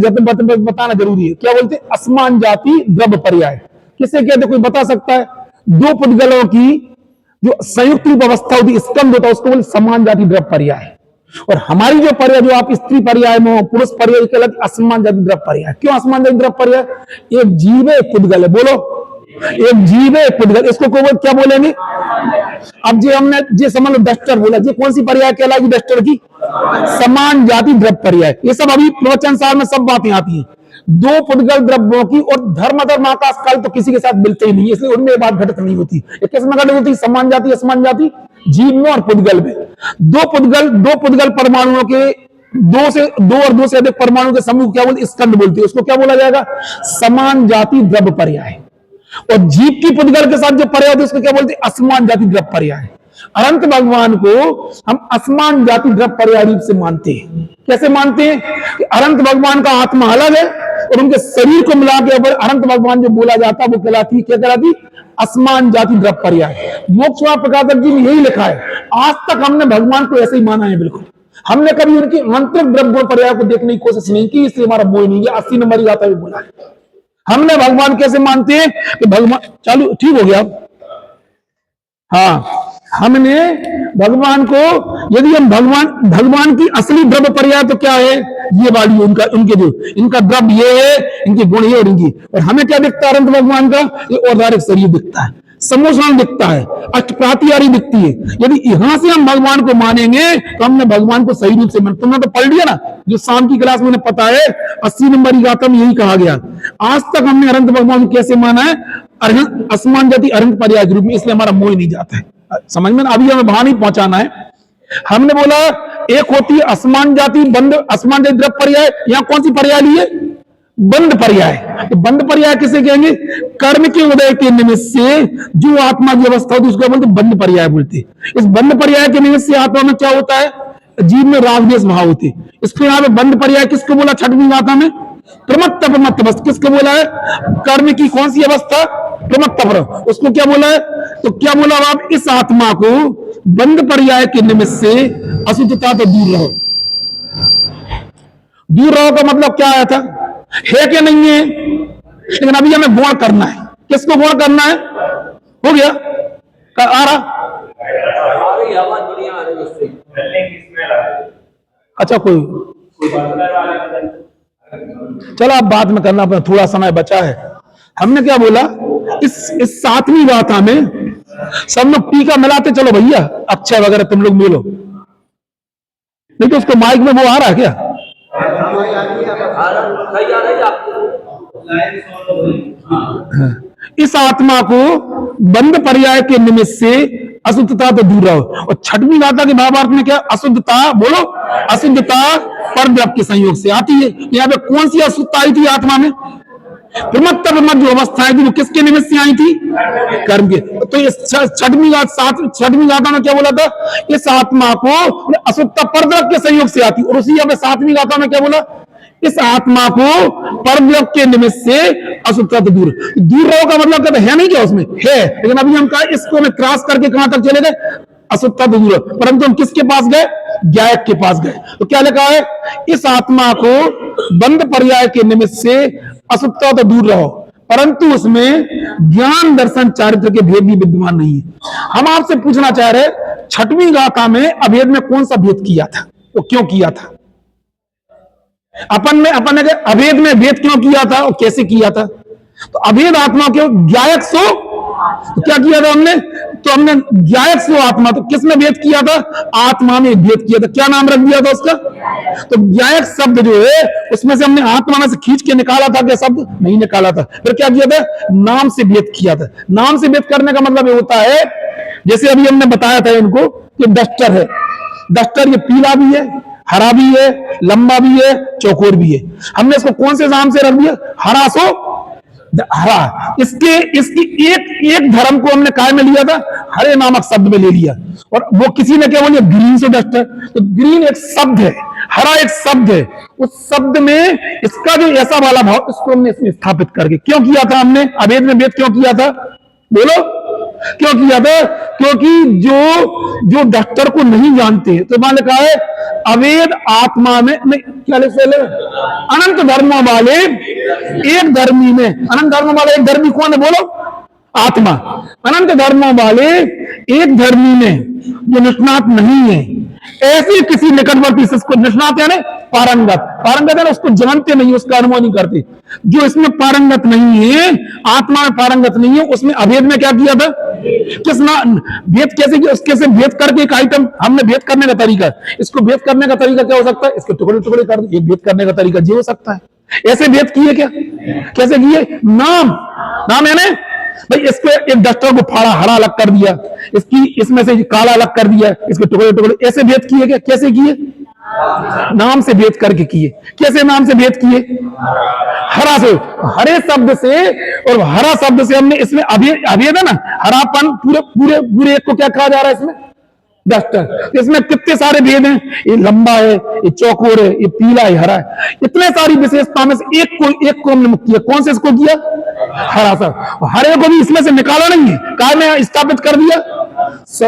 बताना जरूरी है। क्या बोलते हैं? असमान जाति द्रव्य पर्याय किसे कहते? कोई बता सकता है? दो पुद्गलों की जो संयुक्त रूप अवस्था होती, स्कंद होता है, उसको बोलते समान जाति द्रव्य पर्याय। और हमारी जो पर्याय, जो आप स्त्री पर्याय में हो, पुरुष पर्याय के अलग असमान जाति द्रव्य पर्याय। क्यों असमान जाति द्रव्य पर्याय? एक जीव है, एक पुद्गल है। बोलो, एक जीव है, एक पुद्गल, इसको क्या बोलेंगे? अब जो हमने जो समझ लो डस्टर बोला, ये कौन सी पर्याय कहलाएगी? डस्टर की समान जाति द्रव्य पर्याय। ये सब अभी प्रवचन सार में सब बातें आती हैं। दो पुद्गल द्रव्यों की, और धर्म आकाश काल तो किसी के साथ मिलते ही नहीं, इसलिए उनमें बात घटित नहीं होती। किसमें घटित होती? समान जाति असमान जाति, जीव में और पुद्गल में। दो पुद्गल परमाणुओं के, दो और दो से अधिक परमाणु के समूह क्या बोलते? स्कंद बोलते हैं। उसको क्या बोला जाएगा? समान जाति द्रव्य पर्याय। और जीव की पुद्गल के साथ जो पर्याय होते उसको क्या बोलते हैं? असमान जाति द्रव्य पर्याय। अनंत भगवान को हम असमान जाति द्रव्य पर्याय रूप से मानते हैं। कैसे मानते हैं? कि अनंत भगवान का आत्मा अलग है और उनके शरीर को मिला के ऊपर अनंत भगवान जो बोला जाता है वो कहलाती, क्या कहलाती? असमान जाति द्रव्य पर्याय। मोक्ष प्रकाशक जी ने यही लिखा है। आज तक हमने भगवान को ऐसे ही माना है, बिल्कुल। हमने कभी उनकी आंतरिक द्रव्य पर्याय को देखने की कोशिश नहीं की, इसलिए हमारा मोह नहीं गया। 80 नंबर गाता भी बोला है। हमने भगवान कैसे मानते हैं कि भगवान, चालू ठीक हो गया। हाँ, हमने भगवान को, यदि हम भगवान की असली द्रव्य पर्याय तो क्या है? ये वाली उनका, उनके जो इनका द्रव्य ये है, इनके गुण ये और इनकी, और हमें क्या दिखता है? अनंत भगवान का ये औदारिक शरीर दिखता है, समोषण दिखता है, अष्टप्रातिहारी दिखती है। यदि यहां से हम भगवान को मानेंगे तो हमने भगवान को सही रूप से मान, तुमने तो पढ़ लिया ना, जो शाम की क्लास में पता है 80 नंबर गाथा में यही कहा गया। आज तक हमने अनंत भगवान को कैसे माना है? असमान जाति अनंत पर्याय के रूप में, इसलिए हमारा मोह नहीं जाता है। समझ में? अभी हमें वहां नहीं पहुंचाना है। हमने बोला एक होती है असमान जाति बंद, असमान जाति द्रव्य पर्याय। यहां कौन सी पर्याय ली है? बंद पर्याय। तो बंद पर्याय किसे कहेंगे? कर्म के उदय के निमित्त से जो आत्मा की अवस्था होती है उसको बोलते बंद पर्याय बोलते। इस बंद पर्याय के निमित्त से आत्मा में क्या होता है? जीव में राग द्वेष भाव होते। इसके यहाँ पे बंद पर्याय किसको बोला? छठवीं गाथा में प्रमत्त प्रमत्त अवस्था किसको बोला है? कर्म की कौन सी अवस्था? प्रमत्त पर, उसको क्या बोला है? तो क्या बोला आप? इस आत्मा को बंद पर्याय के निमित्त से अशुद्धता तो दूर रहो। दूर रहो का मतलब क्या आया था? है कि नहीं है? लेकिन अभी हमें गौण करना है। किसको गौण करना है? हो गया? आ रहा? अच्छा, कोई चलो आप बाद में करना, अपना थोड़ा समय बचा है। हमने क्या बोला? इस 7वीं गाथा में सब लोग टीका मिलाते चलो भैया, अक्षय वगैरह तुम लोग मिलो, नहीं तो उसको माइक में वो आ रहा है क्या? इस आत्मा को बंद पर्याय के निमित्त से अशुद्धता तो दूर रहो। और 6वीं गाथा के भावार्थ में क्या? अशुद्धता, बोलो, अशुद्धता पर द्रव्य के संयोग से आती है। यहाँ पे कौन सी अशुद्धता आई थी आत्मा में? प्रमत्त जो अवस्थाएं थी वो किसके निमित्त से आई थी? कर्म के। तो इस 6वीं गाथा में क्या बोला था? इस आत्मा को अशुद्धता पर द्रव्य के संयोग से आती, और उसी यहाँ पे 7वीं गाथा में क्या बोला? इस आत्मा को परद्रव्य के निमित्त से अशुद्धता तो दूर रहो का मतलब कहते है नहीं क्या? उसमें है, लेकिन अभी हम कहा इसको में क्रॉस करके कहां तक चले गए? अशुद्धता तो दूर, परंतु हम किसके पास गए? ज्ञायक के पास गए। तो क्या लिखा है? इस आत्मा को बंद पर्याय के निमित्त से अशुद्धता तो दूर रहो, परंतु उसमें ज्ञान दर्शन चारित्र के भेद भी विद्यमान नहीं है। हम आपसे पूछना चाह रहे 6वीं गाथा में अभेद में कौन सा भेद किया था? वो क्यों किया था? अपन ने अभेद में भेद क्यों किया था और कैसे किया था? तो अभेद आत्मा क्यों? ज्ञायक सो, तो क्या किया था हमने? तो हमने ज्ञायक सो आत्मा, तो किसमें भेद किया था? आत्मा में भेद किया था। क्या नाम रख दिया था उसका? तो ज्ञायक शब्द जो है उसमें से हमने आत्मा में से खींच के निकाला था क्या? शब्द नहीं निकाला था। फिर क्या किया था? नाम से भेद किया था। नाम से भेद करने का मतलब ये होता है, जैसे अभी हमने बताया था इनको कि डस्टर है, डस्टर ये पीला भी है, हरा भी है, लंबा भी है, चौकोर भी है। हमने इसको कौन से नाम से रख दिया? हरा सो हरा। इसकी एक धर्म को हमने काय में लिया था? हरे नामक शब्द में ले लिया। और वो किसी ने क्या बोलिए? ग्रीन से डस्टर। तो ग्रीन एक शब्द है, हरा एक शब्द है, उस शब्द में इसका जो ऐसा वाला भाव इसको हमने इसमें स्थापित करके क्यों किया था? हमने अभेद में भेद क्यों किया था? बोलो, क्यों किया था? क्योंकि जो डॉक्टर को नहीं जानते तो मान लिखा है अवेद आत्मा में नहीं, क्या लिख रहे? अनंत धर्मों वाले एक धर्मी में, अनंत धर्मों वाले एक धर्मी कौन है? बोलो, आत्मा। अनंत धर्मों वाले एक धर्मी में जो निष्णात नहीं है, ऐसे किसी निकटवर्ती को निष्णात यानी पारंगत है ना, उसको जानते नहीं, उसका अनुभव नहीं करते। जो इसमें पारंगत नहीं है, आत्मा में पारंगत नहीं है, उसमें अभेद में क्या किया था? भेद कैसे किया? उसके से भेद करके एक आइटम हमने भेद करने का तरीका, इसको भेद करने का तरीका क्या हो सकता है? इसके टुकड़े टुकड़े कर दो, एक भेद करने का तरीका ये हो सकता है। ऐसे भेद किए क्या? कैसे किए? नाम यानी भाई इसको एक डस्टर को फाड़ा, हरा अलग कर दिया, इसमें से काला अलग कर दिया, इसके टुकड़े टुकड़े, ऐसे भेद किए क्या? कैसे किए? नाम से भेद करके किए। कैसे नाम से भेद किए? हरा से, हरे शब्द से, और हरा शब्द से हमने इसमें अभेद है ना, हरापन, पूरे पूरे पूरे एक को क्या कहा जा रहा है इसमें? डस्टर। इसमें कितने सारे भेद हैं, ये लंबा है, ये चौकोर है, ये पीला है, हरा है, इतने सारी विशेषता में से एक को हमने मुक्त किया। कौन से इसको किया? हरा सा। हरे को भी इसमें से निकाला नहीं है, काय में स्थापित कर दिया?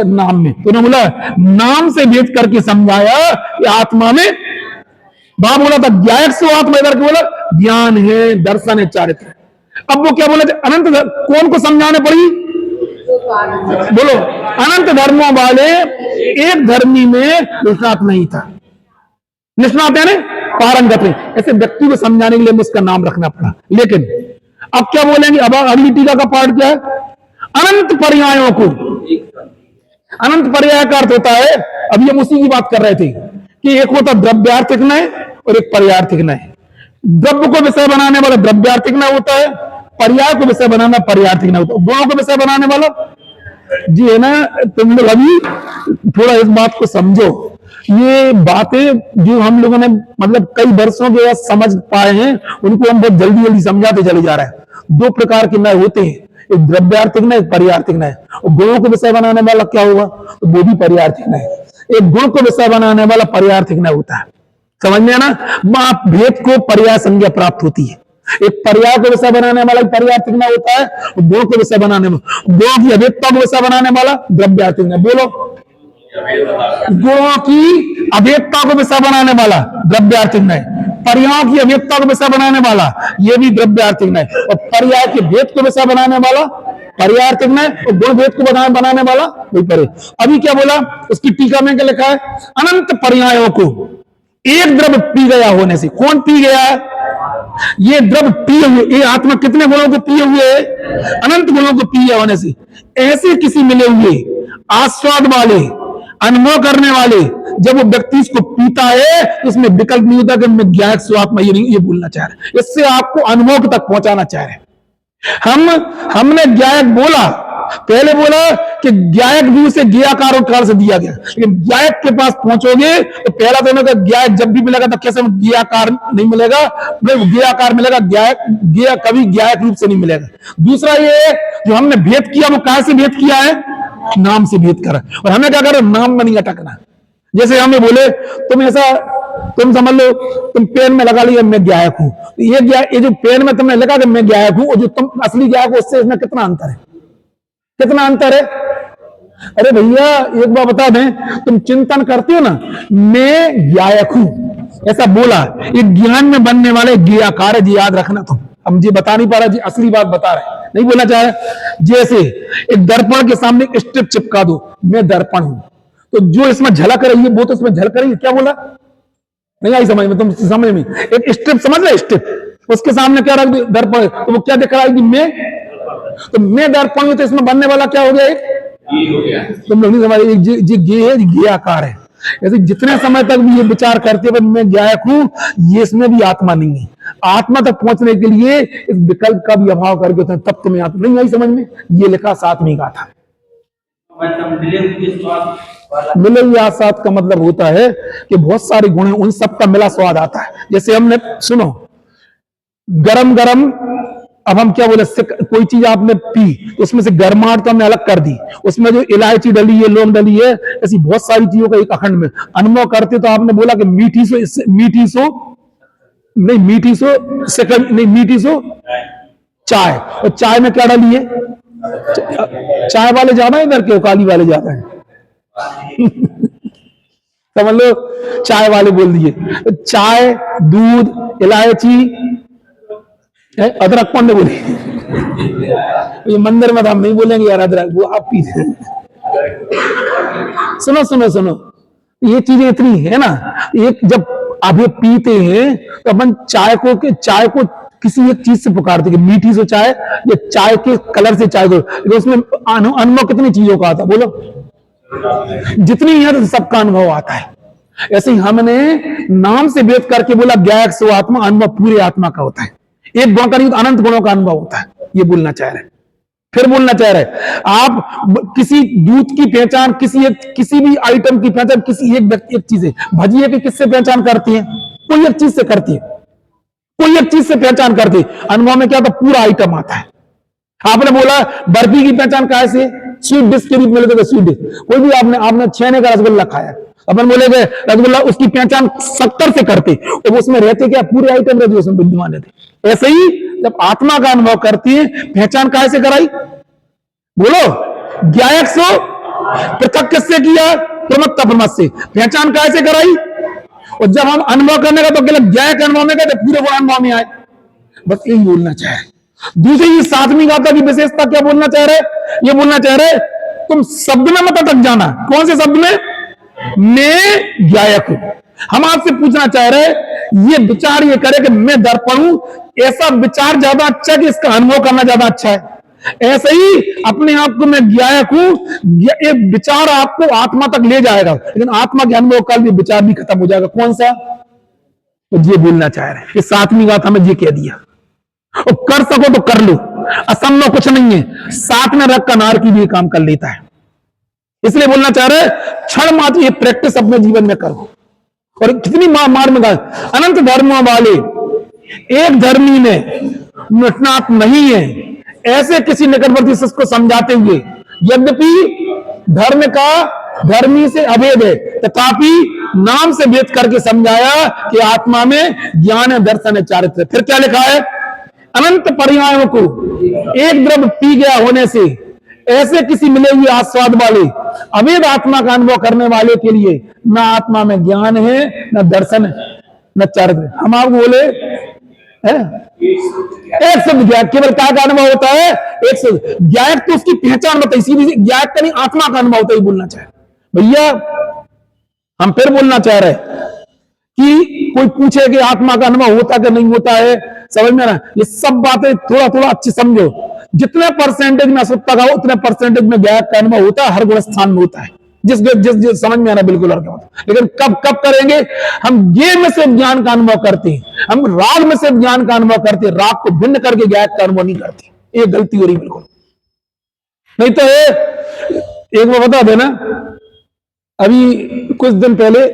नाम में। तो बोला नाम से भेद करके समझाया कि आत्मा में, बाप बोला था ज्ञायक से आत्मा, इधर के बोला ज्ञान है, दर्शन है, चारित्र। अब वो क्या बोला? अनंत कौन को समझाने पड़ी? बोलो, अनंत धर्मों वाले एक धर्मी में निष्णात नहीं था। निष्णात यानी पारंगत नहीं। ऐसे व्यक्ति को समझाने के लिए उसका नाम रखना पड़ा। लेकिन अब क्या बोलेंगे? अब अगली टीका का पाठ क्या है? अनंत पर्यायों को, अनंत पर्याय का अर्थ होता है, अभी हम उसी की बात कर रहे थे कि एक होता द्रव्यार्थिक न्याय और एक पर्यार्थिक न्याय। द्रव्य को विषय बनाने वाला द्रव्यार्थिक न्याय होता है, पर्याय को विषय बनाना पर्यार्थिक न्याय होता है। दोनों को विषय बनाने वाला जी है ना। तुम लोग अभी थोड़ा इस बात को समझो, ये बातें जो हम लोगों ने मतलब कई वर्षों के बाद समझ पाए हैं, उनको हम बहुत जल्दी जल्दी समझाते चले जा रहे हैं। दो प्रकार के न्याय होते हैं, एक द्रव्यार्थिक न्याय, एक पर्यार्थिक न्याय। और गुणों को विषय बनाने वाला क्या होगा? तो वो भी पर्यार्थिक न्याय। एक गुण को विषय बनाने वाला पर्यार्थिक न्याय होता है। समझ में आना? वहां भेद को पर्याय संज्ञा प्राप्त होती है। एक पर्याय को विषय बनाने वाला पर्यार्थिक न्याय होता है, गुण को विषय बनाने वाला, गुणों की अभेदता को विषय बनाने वाला द्रव्यार्थिक न्याय। बोलो, गुणों की अभेदता को विषय बनाने वाला द्रव्यार्थिक न्याय, पर्यायों की अभेदता को विषय बनाने वाला ये भी द्रव्यार्थिक न्याय, और पर्याय के भेद को विषय बनाने वाला पर्यार्थिक न्याय, और गुण भेद को बनाने वाला वही पर्याय। अभी क्या बोला? उसकी टीका में क्या लिखा है? अनंत पर्यायों को एक द्रव्य पी गया होने से। कौन पी गया है? ये द्रव्य पिए हुए, ये आत्मा कितने गुणों को पिए हुए है? अनंत गुणों को पिए होने से ऐसे किसी मिले हुए आस्वाद वाले, अनुभव करने वाले, जब वो व्यक्ति इसको पीता है तो इसमें विकल्प नहीं होता कि मैं ज्ञायक स्वात्मा, ये नहीं, ये बोलना चाह रहे, इससे आपको अनुभव तक पहुंचाना चाह रहे। हमने ज्ञायक बोला, पहले बोला कि ज्ञायक भी उसे ज्ञाकार काल से दिया गया, लेकिन ज्ञायक के पास पहुंचोगे तो पहला तो ना ज्ञायक जब भी मिलेगा तो कैसे ज्ञाकार नहीं मिलेगा, ज्ञाकार मिलेगा, ज्ञायक कभी ज्ञायक रूप से नहीं मिलेगा। दूसरा ये जो हमने भेद किया, वो कहां से भेद किया है? नाम से भेद करा। और हमें क्या करो? नाम में नहीं अटकना। जैसे हमें बोले तुम समझ लो, तुम पेन में लगा लिया मैं ज्ञायक हूं, ये जो पेन में तुमने लिखा कि मैं ज्ञायक हूं, और जो तुम असली ज्ञायक हो उससे इसमें कितना अंतर है? कितना अंतर है? अरे भैया एक बार बता दें, तुम चिंतन करते हो ना, मैं ज्ञायक हूं ऐसा बोला, ये ज्ञान में बनने वाले ज्ञाकार है जी, याद रखना। तुम हम जी बता नहीं पा रहा जी, असली बात बता रहे, नहीं बोलना चाह रहे। जैसे एक दर्पण के सामने एक स्ट्रिप चिपका दो, मैं दर्पण हूं, तो जो इसमें झलक रही है वो तो इसमें झलक रही है। क्या बोला? नहीं आई समझ में? तुम समझ में? एक स्ट्रिप समझ रहे, स्ट्रिप, उसके सामने क्या रख दो? दर्पण, तो वो क्या दिख रहा है कि मैं, तो मैं दर्पण हूं, तो इसमें बनने वाला क्या हो गया? एक तुम लोग नहीं समझ, ये है ज्ञाकार है। ऐसे जितने समय तक भी ये विचार करते हुए मैं ज्ञायक हूं, ये इसमें भी आत्मा नहीं है। आत्मा तक पहुंचने के लिए इस विकल्प का भी अभाव करके तब तुम्हें आत्मा नहीं आई समझ में। ये लिखा सातवीं का था। मिले हुए स्वाद का मतलब होता है कि बहुत सारे गुण हैं, उन सब का मिला स्वाद आता है। जैसे हमने सुनो, गरम गरम, अब हम क्या बोले, कोई चीज आपने पी तो उसमें से गर्माहट तो हमने अलग कर दी, उसमें जो इलायची डली है, लौंग डली है, ऐसी बहुत सारी चीजों का एक अखंड में अनुभव करते, तो आपने बोला कि मीठी सो चाय, और चाय में क्या डाली है? चाय वाले ज्यादा है इधर के, काली वाले ज्यादा है समझ लो, चाय वाले बोल दिए। चाय, दूध, इलायची, अदरक कौन ने बोली? ये मंदिर में तो हम नहीं बोलेंगे यार अदरक, वो आप पीते हैं। सुनो सुनो सुनो, ये चीजें इतनी है ना, एक जब आप ये पीते हैं तो अपन चाय को किसी एक चीज से पुकारते कि मीठी सो चाय, या चाय के कलर से चाय को, लेकिन उसमें अनुभव कितनी चीजों का आता? बोलो, जितनी है तो सबका अनुभव आता है। ऐसे ही हमने नाम से भेद करके बोला ज्ञायक सो आत्मा, अनुभव पूरे आत्मा का होता है। एक गुण का नहीं तो अनंत गुणों का अनुभव होता है, ये बोलना चाह रहे हैं। फिर बोलना चाह रहे आप किसी दूध की पहचान, किसी भी आइटम की पहचान किसी एक व्यक्ति एक चीज है, भजिए की किससे पहचान करती है? कोई एक चीज से करती है, कोई एक चीज से पहचान करती है। अनुभव में क्या था? पूरा आइटम आता है। आपने बोला बर्फी की पहचान कैसे? स्वीट डिश के रूप में लेते स्वीट डिश। कोई भी आपने छेने का रसगुल्ला खाया, अपन बोलेगे रसगुल्ला, उसकी पहचान 70 से करते, तो उसमें रहते क्या? पूरे आइटम रहते, उसमें विद्यमान रहते। ऐसे ही जब आत्मा का अनुभव करती है, पहचान कैसे कराई? बोलो, ज्ञायक सो पृथक किससे किया? प्रमत्ता प्रमत से। पहचान कैसे कराई? और जब हम अनुभव करने का तो केवल ज्ञायक अनुभव में गए, पूरे गुण अनुभव में आए। बस यही बोलना चाह रहे। दूसरी सातवीं गाथा की विशेषता क्या बोलना चाह रहे? ये बोलना चाह रहे तुम शब्द में मत अटक जाना। कौन से शब्द में? मैं ज्ञायक हूं। हम आपसे पूछना चाह रहे ये विचार ये करे कि मैं दर्पण हूं, ऐसा विचार ज्यादा अच्छा है कि इसका अनुभव करना ज्यादा अच्छा है? ऐसे ही अपने आप को मैं ज्ञायक हूं, ये विचार आपको आत्मा तक ले जाएगा, लेकिन आत्मा के अनुभव काल में विचार भी खत्म हो जाएगा। कौन सा? तो ये बोलना चाह रहे हैं। सातवीं गाथा में ये कह दिया। और कर सको तो कर लो, असंभव कुछ नहीं है। साथ में रख कर नार की भी काम कर लेता है। इसलिए बोलना चाह रहे क्षण मात्र ये प्रैक्टिस अपने जीवन में करो। और कितनी मार में अनंत धर्मों वाले एक धर्मी में निष्णात नहीं है, ऐसे किसी निकटवर्ती शिष्य को समझाते हुए, यद्यपि धर्म का धर्मी से अभेद है, तथापि नाम से भेद करके समझाया कि आत्मा में ज्ञान है, दर्शन है, चारित्र। फिर क्या लिखा है? अनंत पर्यायों को एक द्रव्य पी गया होने से ऐसे किसी मिले हुए आस्वाद वाले अभेद आत्मा का अनुभव करने वाले के लिए न आत्मा में ज्ञान है, न दर्शन है, न चारित्र। हम आपको बोले एक शब्द ज्ञायक, केवल क्या का अनुभव होता है? एक शब्द ज्ञायक, तो उसकी पहचान बताइए। सीधी ज्ञायक का नहीं, आत्मा का अनुभव होता है, बोलना चाहे भैया। हम फिर बोलना चाह रहे कि कोई पूछे कि आत्मा का अनुभव होता कि नहीं होता है, समझ में ना? ये सब बातें थोड़ा थोड़ा अच्छी समझो। जितने परसेंटेज में असुत्ता का हो, उतने परसेंटेज में ज्ञायक का अनुभव होता है, हर गुण स्थान में होता है। जिस जिस समझ में आना बिल्कुल और क्या बात। लेकिन कब कब करेंगे? हम ये में से ज्ञान का अनुभव करते हैं, हम राग में से ज्ञान का अनुभव करते हैं, राग को भिन्न करके ज्ञायक का अनुभव नहीं करते। ये गलती हो रही बिल्कुल। नहीं तो एक बार बता देना, अभी कुछ दिन पहले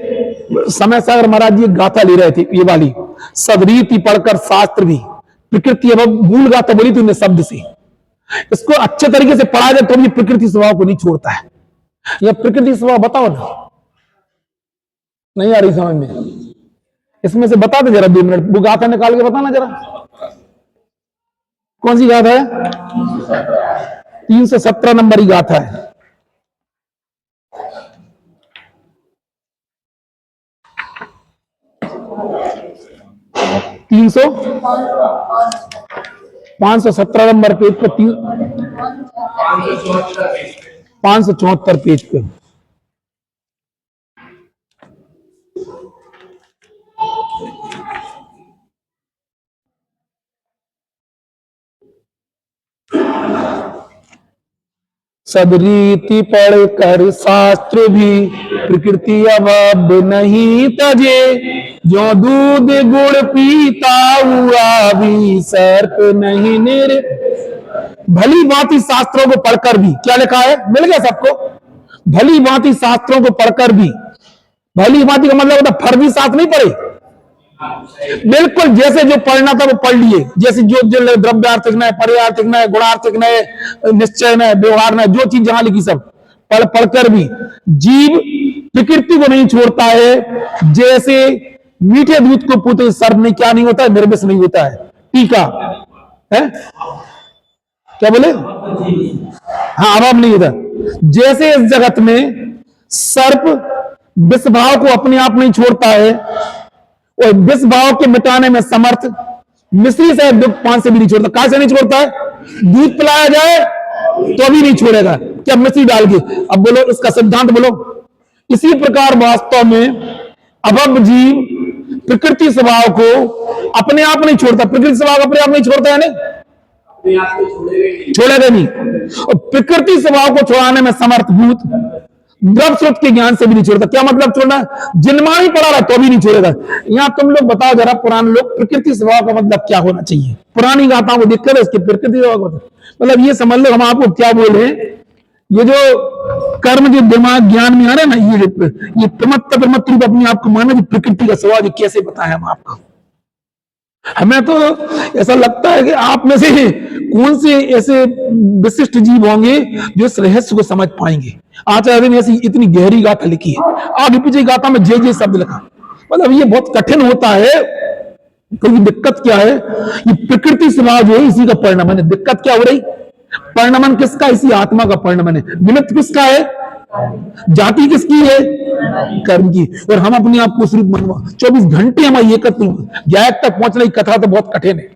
समय सागर महाराज जी गाथा ले रहे थे, ये वाली सदरीति पढ़कर शास्त्र भी प्रकृति, अब मूल गाथा बोली थी शब्द से। इसको अच्छे तरीके से पढ़ा जाए तो भी प्रकृति स्वभाव को नहीं छोड़ता है। यह प्रकृति स्वभाव बताओ ना, नहीं आ रही समझ में? इसमें से बता दे जरा 2 मिनट, वो गाथा निकाल के बताना जरा। कौन सी गाथा है? 317 नंबर की गाथा है। 517 नंबर पेज पे 574 पेज पे। सदरीति पढ़ कर शास्त्र भी प्रकृति अभाव नहीं तजे, जो दूध गुड़ पीता हुआ भी सर्प नहीं निर। भली भांति शास्त्रों को पढ़कर भी, क्या लिखा है? मिल गया सबको? भली भांति शास्त्रों को पढ़कर भी, भली भांति का मतलब होता फर्जी शास्त्र नहीं पढ़े, बिल्कुल जैसे जो पढ़ना था वो पढ़ लिए। जैसे जो द्रव्यार्थिक न, पर्यार्थिक न, गुणार्थिक न, निश्चय न, व्यवहार न, जो चीज जहां लिखी सब पढ़कर भी जीव प्रकृति को नहीं छोड़ता है। जैसे मीठे दूध को पूते सर्प नहीं, क्या नहीं होता है? निर्विष नहीं होता है। टीका है, क्या बोले? हाँ, अभाव नहीं होता। जैसे इस जगत में सर्प विष भाव को अपने आप नहीं छोड़ता है और विष भाव के मिटाने में समर्थ मिश्री से दुख पान से भी नहीं छोड़ता। कैसे नहीं छोड़ता है? दूध पिलाया जाए तो भी नहीं छोड़ेगा, क्या मिश्री डाल के। अब बोलो इसका सिद्धांत बोलो। इसी प्रकार वास्तव में अभव जीव प्रकृति स्वभाव को अपने आप नहीं छोड़ता। प्रकृति स्वभाव अपने आप नहीं छोड़ता है, नहीं छोड़ेगा नहीं। और प्रकृति स्वभाव को छुड़ाने में समर्थ भूत द्रव स्रोत के ज्ञान से भी नहीं छोड़ता। क्या मतलब छोड़ना? जिनमा ही पड़ा रहा तो भी नहीं छोड़ेगा। यहां तुम लोग बताओ जरा, पुराने लोग, प्रकृति स्वभाव का मतलब क्या होना चाहिए? पुरानी गाथाओं को देखकर इसके प्रकृति स्वभाव का मतलब ये समझ लो हम आपको क्या बोले, ये जो कर्म जो दिमाग ज्ञान में आ रहा है ना, ये प्रमत्त रूप अपने आप को माना, जो प्रकृति का स्वभाव कैसे बताएं हम आपको? हमें तो ऐसा लगता है कि आप में से कौन से ऐसे विशिष्ट जीव होंगे जो इस रहस्य को समझ पाएंगे। आचार्य ने ऐसी इतनी गहरी गाथा लिखी है, आगे पीछे गाथा में जे शब्द लिखा, मतलब ये बहुत कठिन होता है। क्योंकि दिक्कत क्या है, ये प्रकृति स्वभाव जो है इसी का परिणमन है। दिक्कत क्या हो रही? परिणमन किसका? इसी आत्मा का परिणमन है। निमित्त किसका है? जाति किसकी है? कर्म की। और हम अपने आप को सिर्फ मनवा 24 घंटे हमारी एकत्र ज्ञात तक पहुंचने की कथा तो बहुत कठिन है।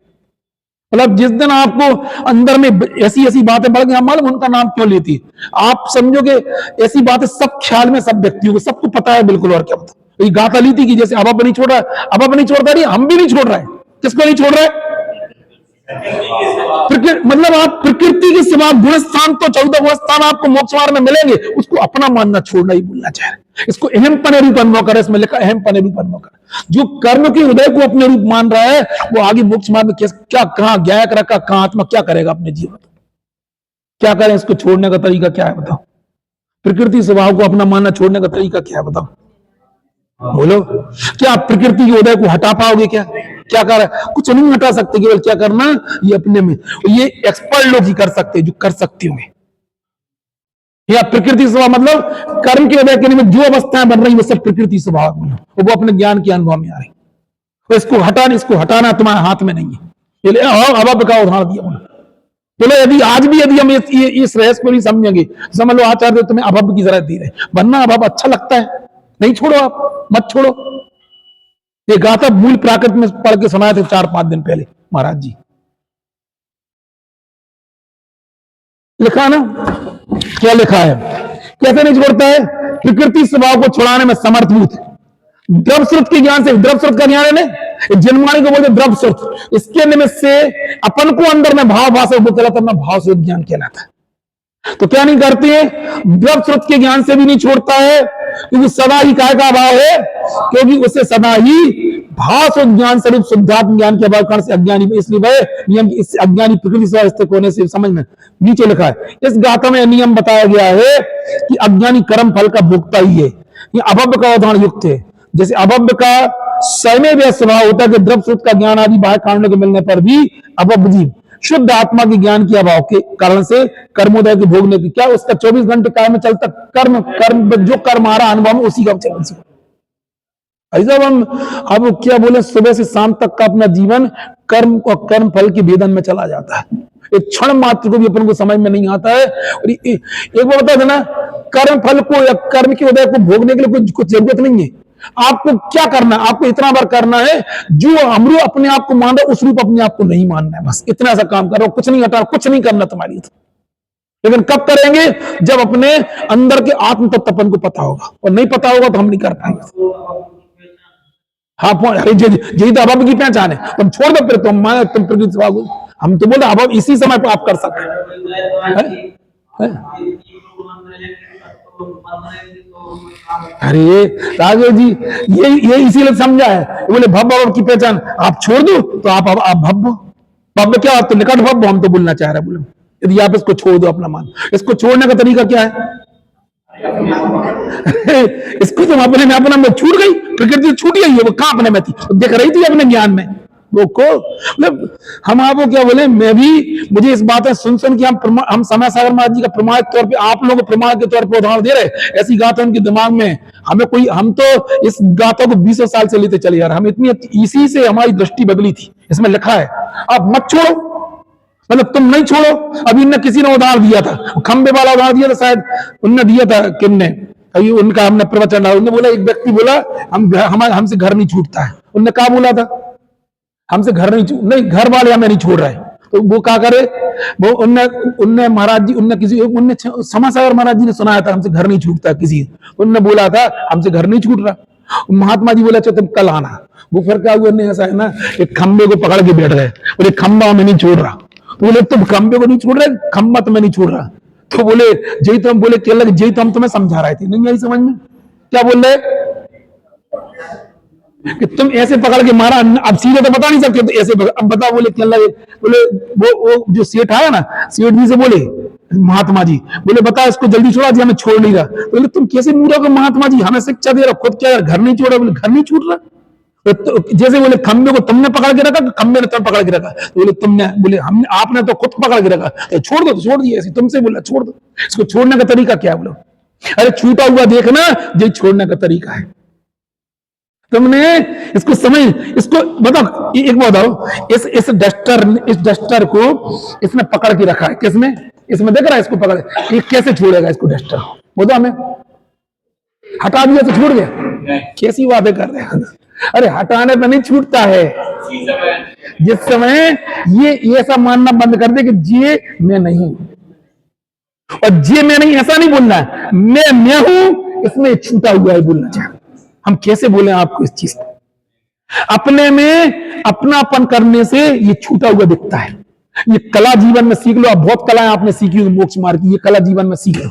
मतलब जिस दिन आपको अंदर में ऐसी ऐसी बातें बढ़ गई, मालूम उनका नाम क्यों लेती है? आप समझोगे ऐसी बातें सब ख्याल में, सब व्यक्तियों को सबको पता है बिल्कुल। और क्या पता, ये गाथा ली थी कि जैसे अब नहीं छोड़ रहा है, अब नहीं छोड़ता नहीं, हम भी नहीं छोड़ रहे हैं। किसको नहीं छोड़ रहे हैं? मतलब आप प्रकृति के सिवा गुण स्थान तो 14 गुण स्थान आपको मोक्ष मार्ग में मिलेंगे, उसको अपना मानना छोड़ना ही भूलना चाह रहे। इसको अहम पने रूप अनुभव करे, इसमें लिखा अहम पने रूप अनुभव करे। जो कर्म के हृदय को अपने रूप मान रहा है वो आगे मोक्ष मार्ग में क्या, कहां ज्ञायक रखा, कहां आत्मा क्या करेगा अपने जीवन में, क्या करें? इसको छोड़ने का तरीका क्या है बताओ? प्रकृति स्वभाव को अपना मानना छोड़ने का तरीका क्या है बताओ? बोलो, क्या आप प्रकृति के उदय को हटा पाओगे? क्या कर? कुछ नहीं हटा सकते। केवल क्या करना, ये अपने में, ये एक्सपर्ट लोग ही कर सकते, जो कर सकते होंगे। या प्रकृति स्वभाव मतलब कर्म के उदय के लिए जो अवस्थाएं बन रही वो सब प्रकृति स्वभाव, वो अपने ज्ञान के अनुभव में आ रही। तो इसको हटाना तुम्हारे हाथ में नहीं है। अब का उदाहरण दिया उन्होंने। बोले यदि हम इस रहस्य को नहीं समझेंगे, समझ लो आचार्य तुम्हें अभव की जरूरत दे रहे, वरना अभव अच्छा लगता है, नहीं छोड़ो, आप मत छोड़ो। ये गाथा मूल प्राकृत में पढ़ के सुनाए थे 4-5 दिन पहले महाराज जी। लिखा ना, क्या लिखा है? कैसे नहीं छोड़ता है? प्रकृति स्वभाव को छुड़ाने में समर्थभूत है। द्रव स्रोत के ज्ञान से, द्रव स्रोत का ज्ञान है ना, जन्माणी को बोलते द्रव स्रोत, इसके निमित्त से अपन को अंदर में भाव भाषा वो कहलाता है, भाव स्रोत ज्ञान कहलाता है। तो क्या नहीं करते हैं? द्रव स्रोत के ज्ञान से भी नहीं छोड़ता है, क्योंकि सदा ही काय का अभाव है, क्योंकि उसे सदा ही भाव स्रोत ज्ञान स्वरूप शुद्धात्म ज्ञान के अभाव कारण से अज्ञानी, इसलिए वह नियम इस अज्ञानी प्रकृति से होने से समझ में नीचे लिखा है। इस गाथा में नियम बताया गया है कि अज्ञानी कर्म फल का भोगता ही है। ये अभव्य का उदाहरण युक्त है। जैसे अभव्य का स्वयं वह स्वभाव होता है कि द्रव स्रोत का ज्ञान आदि बाह्य कारणों के मिलने पर भी अभव्य जीव शुद्ध आत्मा के ज्ञान के अभाव के कारण से कर्मोदय के भोगने की, क्या उसका 24 घंटे काय में चलता कर्म जो कर्म आ रहा अनुभव में उसी का चलन से। ऐसा हम अब क्या बोले, सुबह से शाम तक का अपना जीवन कर्म और कर्म फल के भेदन में चला जाता है। एक क्षण मात्र को भी अपन को समझ में नहीं आता है। और एक बार बता देना, कर्म फल को या कर्म के उदय को भोगने के लिए कुछ जरूरत नहीं है। आपको क्या करना है? आपको इतना बार करना है, जो अमरू अपने आप को मान रहा उस रूप अपने आप को नहीं मानना है, बस इतना सा काम करो, कुछ नहीं हटा, कुछ नहीं करना तुम्हारी। लेकिन कब करेंगे? जब अपने अंदर के आत्म तत्वपन को पता होगा, और नहीं पता होगा तो हम नहीं कर पाएंगे। हाँ, यही तो अभाव की पहचान है। तुम छोड़ दो, फिर तुम प्रकृति स्वभाव, हम तो बोलते अभाव इसी समय पर आप कर सकते हैं। अरे राघव जी, ये इसीलिए समझा है, बोले भव की पहचान आप छोड़ दो तो आप भव क्या, तो निकट भव हम तो बोलना चाह रहे। बोले यदि आप इसको छोड़ दो अपना मान, इसको छोड़ने का तरीका क्या है? इसको तो अपने में अपना छूट गई, प्रकृति छूट गई है, वो कहां अपने में थी, देख रही थी अपने ज्ञान में वो को। मतलब हम आपको क्या बोले, मैं भी, मुझे इस बातें सुन के हम समय सागर महाराज जी का प्रमाण के तौर पे, आप लोगों को प्रमाण के तौर पे उदाहरण दे रहे। ऐसी गाथा उनके दिमाग में, हम तो इस गाथा को 20 साल से लेते चले यार, हम इतनी इसी से हमारी दृष्टि बदली थी। इसमें लिखा है आप मत छोड़ो, मतलब तुम नहीं छोड़ो। अभी इनने किसी ने उदाहरण दिया था, खंबे वाला उदाहरण दिया था, शायद उनने दिया था, किन्ने अभी उनका हमने प्रवचन डाला, उन्होंने बोला, एक व्यक्ति बोला हमसे घर नहीं छूटता है। उनने कहा बोला था, हमसे घर नहीं, घर वाले हमें नहीं छोड़ रहे। तो वो क्या करे, वो उनने महाराज जी, उनने समासागर महाराज जी ने सुनाया था हमसे घर नहीं छूटता किसी, उनने बोला था हमसे घर नहीं छूट रहा। महात्मा जी बोला अच्छा तुम कल आना। वो फिर क्या हुआ, ऐसा है ना, एक खंबे को पकड़ के बैठ गए, और एक खंबा हमें नहीं छोड़ रहा। तो बोले तुम खंबे को नहीं छोड़ रहे, खंबा तुम्हें नहीं छोड़ रहा। तो बोले जय तो हम बोले क्या लगे, जय तो हम तुम्हें समझा रहे थे, नहीं आई समझ में, क्या बोल रहे कि तुम ऐसे पकड़ के मारा, अब सीधे तो बता नहीं सकते, तो ऐसे अब बता, बोले क्या लगे, बोले वो जो सेठ आया ना, सेठ जी से बोले महात्मा जी, बोले बता इसको जल्दी छोड़ा जी, हमें छोड़ नहीं रहा। बोले तुम कैसे मूर्ख हो महात्मा जी, हमें शिक्षा दे रहा, खुद क्या यार घर नहीं छोड़ा, बोले घर नहीं छूट रहा। तो जैसे बोले खंबे को तुमने पकड़ के रखा, खंबे ने तुम पकड़ के रखा, तो बोले तुमने, बोले हमने, आपने तो खुद पकड़ के रखा, तो छोड़ दो, तो छोड़ दिए, ऐसे तुमसे बोला छोड़ दो, इसको छोड़ने का तरीका क्या है, बोलो अरे छूटा हुआ देखना ये छोड़ने का तरीका है, तुमने इसको समझ, इसको बताओ, एक बात बताओ, इस डस्टर को इसने पकड़ के रखा है, किसने, इसमें देख रहा है इसको पकड़, ये कैसे छोड़ेगा इसको डस्टर, बताओ हमें, हटा दिया तो छूट गया, कैसी बातें कर रहे हैं, अरे हटाने पर नहीं छूटता है, जिस समय ये ऐसा मानना बंद कर दे कि ये मैं नहीं हूं, और ये मैं नहीं ऐसा नहीं बोलना है, मैं हूं, इसमें छूटा हुआ है बोलना चाहिए। हम कैसे बोले आपको इस चीज को, अपने में अपनापन करने से ये छूटा हुआ दिखता है, ये कला जीवन में सीख लो, आप बहुत कलाएं आपने सीखी मोक्ष मार्ग की, ये कला जीवन में सीख लो,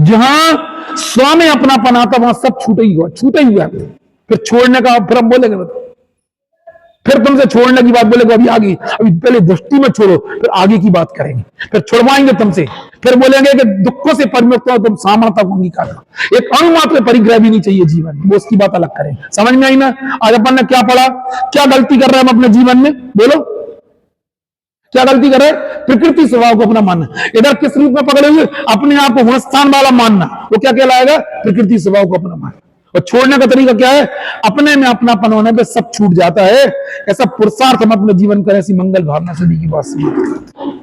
जहां स्व में अपनापन आता वहां सब छूटा ही हुआ है, फिर छोड़ने का, फिर हम बोलेंगे बताओ, फिर तुमसे छोड़ने की बात बोलेगा, अभी आगे, अभी पहले दृष्टि में छोड़ो, फिर आगे की बात करेंगे, फिर छुड़वाएंगे तुमसे, फिर बोलेंगे कि दुखों से परिमुक्त हो तुम, सामर्थ्य को अंगीकार करो, एक अणु मात्र परिग्रह भी नहीं चाहिए जीवन, वो उसकी बात अलग करें, समझ में आई ना। आज अपन ने क्या पढ़ा, क्या गलती कर रहे हैं हम अपने जीवन में, बोलो क्या गलती कर रहे हैं, प्रकृति स्वभाव को अपना मानना, इधर किस रूप में पकड़े हुए, अपने आप को गुणस्थान वाला मानना, वो क्या कहलाएगा, प्रकृति स्वभाव को अपना मानना। और छोड़ने का तरीका क्या है, अपने में अपनापन होने पे सब छूट जाता है, ऐसा पुरुषार्थ हम अपने जीवन करें, ऐसी मंगल भावना सभी की बात सुनिए।